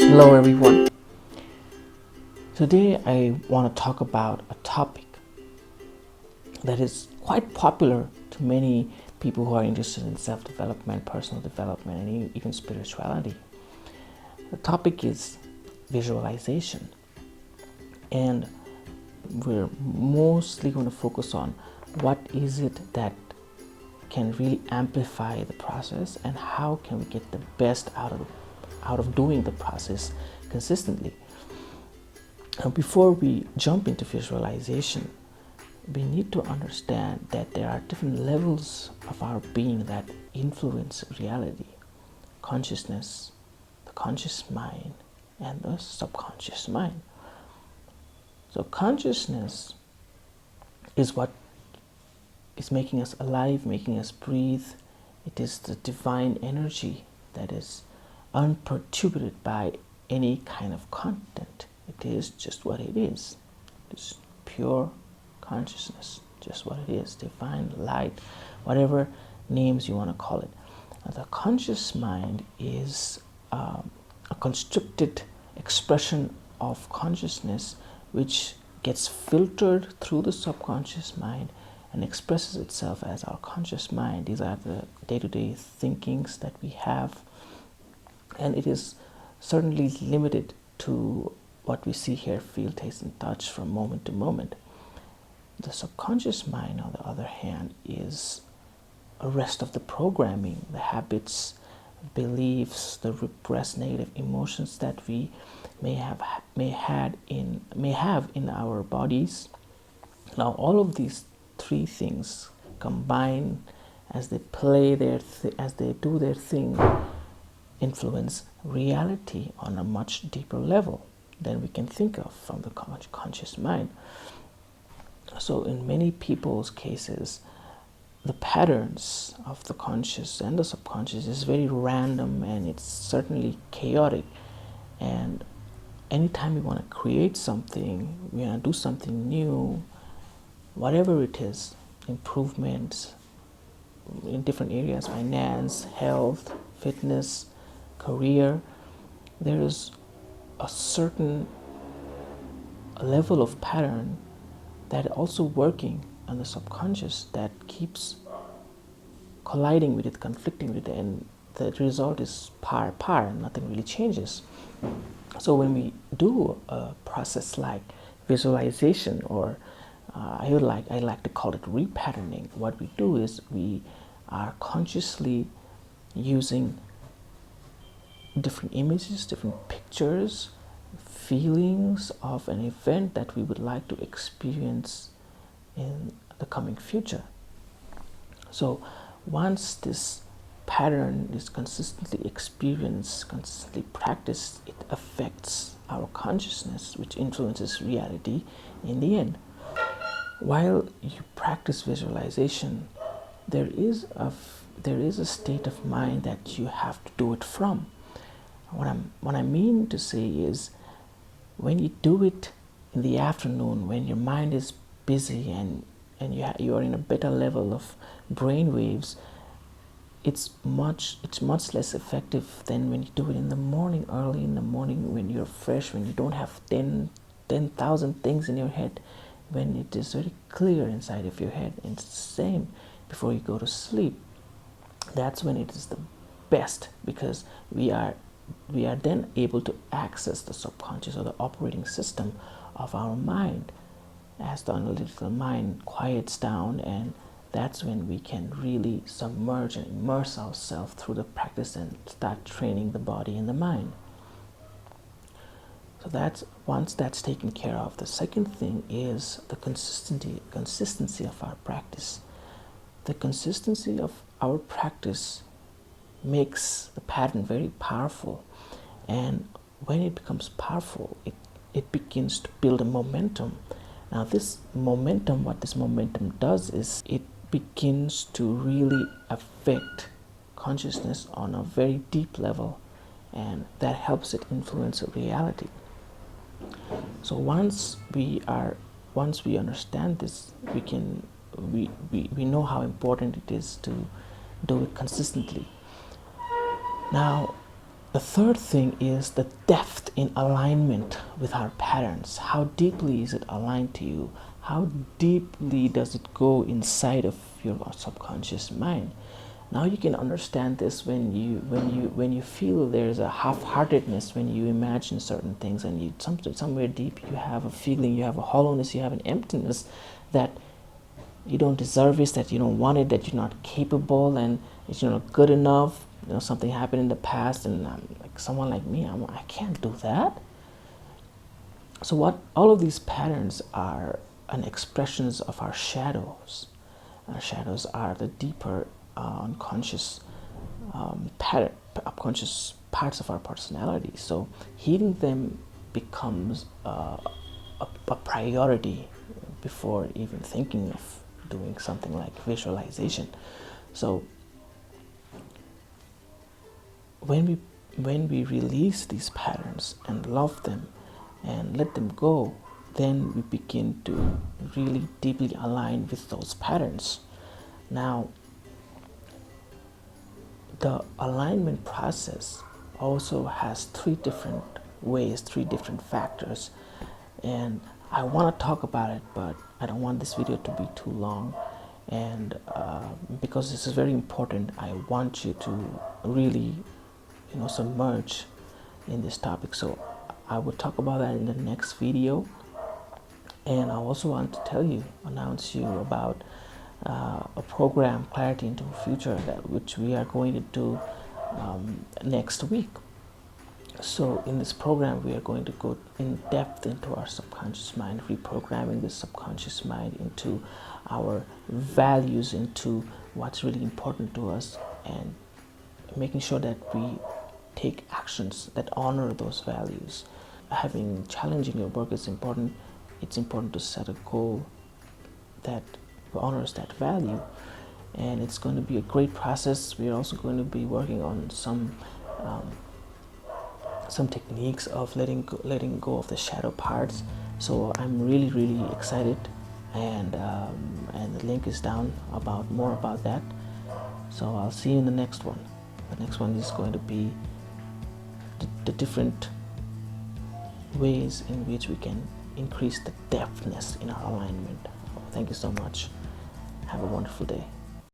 Hello everyone. Today I want to talk about a topic that is quite popular to many people who are interested in self-development, personal development, and even spirituality. The topic is visualization, and we're mostly going to focus on what is it that can really amplify the process and how can we get the best out of doing the process consistently. Now, before we jump into visualization, we need to understand that there are different levels of our being that influence reality: consciousness, the conscious mind, and the subconscious mind. So consciousness is what is making us alive, making us breathe. It is the divine energy that is unperturbed by any kind of content. It is just what it is. It is pure consciousness, just what it is, divine light, whatever names you want to call it. Now, the conscious mind is a constructed expression of consciousness which gets filtered through the subconscious mind and expresses itself as our conscious mind. These are the day-to-day thinkings that we have, and it is certainly limited to what we see, hear, feel, taste, and touch from moment to moment. The subconscious mind, on the other hand, is a rest of the programming, the habits, beliefs, the repressed negative emotions that we may have in our bodies. Now, all of these three things combine as they do their thing, influence reality on a much deeper level than we can think of from the conscious mind. So in many people's cases, the patterns of the conscious and the subconscious is very random, and it's certainly chaotic. And anytime we want to create something, we want to do something new, whatever it is, improvements in different areas, finance, health, fitness, career, there is a certain level of pattern that also working on the subconscious that keeps colliding with it, conflicting with it, and the result is par, nothing really changes. So when we do a process like visualization, or I like to call it repatterning, what we do is we are consciously using different images, different pictures, feelings of an event that we would like to experience in the coming future. So once this pattern is consistently experienced, consistently practiced, it affects our consciousness, which influences reality in the end. While you practice visualization, there is a state of mind that you have to do it from. What I mean to say is, when you do it in the afternoon, when your mind is busy and you are in a better level of brain waves, it's much less effective than when you do it in the morning, early in the morning, when you're fresh, when you don't have 10,000 things in your head, when it is very clear inside of your head. And it's the same before you go to sleep. That's when it is the best, because we are then able to access the subconscious, or the operating system of our mind, as the analytical mind quiets down, and that's when we can really submerge and immerse ourselves through the practice and start training the body and the mind. So that's, once that's taken care of, the second thing is the consistency of our practice. The consistency of our practice makes the pattern very powerful, and when it becomes powerful, it begins to build a momentum. Now this momentum, what this momentum does is it begins to really affect consciousness on a very deep level, and that helps it influence reality. So once we understand this, we know how important it is to do it consistently. Now, The third thing is the depth in alignment with our patterns. How deeply is it aligned to you? How deeply does it go inside of your subconscious mind? Now you can understand this when you feel there's a half-heartedness when you imagine certain things, and you somewhere deep you have a feeling, you have a hollowness, you have an emptiness that you don't deserve it, that you don't want it, that you're not capable, and it's not good enough. Something happened in the past, and like someone like me, I can't do that. So what all of these patterns are an expressions of our shadows. Our shadows are the deeper unconscious unconscious parts of our personality. So healing them becomes a priority before even thinking of doing something like visualization. So when we release these patterns and love them and let them go, then we begin to really deeply align with those patterns. Now, the alignment process also has three different ways, three different factors, and I want to talk about it, but I don't want this video to be too long, and because this is very important, I want you to really submerge in this topic. So I will talk about that in the next video, and I also want to announce you about a program, Clarity into the Future, which we are going to do next week. So in this program, we are going to go in depth into our subconscious mind, reprogramming the subconscious mind into our values, into what's really important to us, and making sure that we take actions that honor those values. Having challenging your work is important. It's important to set a goal that honors that value, and it's going to be a great process. We are also going to be working on some techniques of letting go of the shadow parts. So I'm really excited, and the link is down about more about that. So I'll see you in the next one. The next one is going to be the different ways in which we can increase the depthness in our alignment. Thank you so much. Have a wonderful day.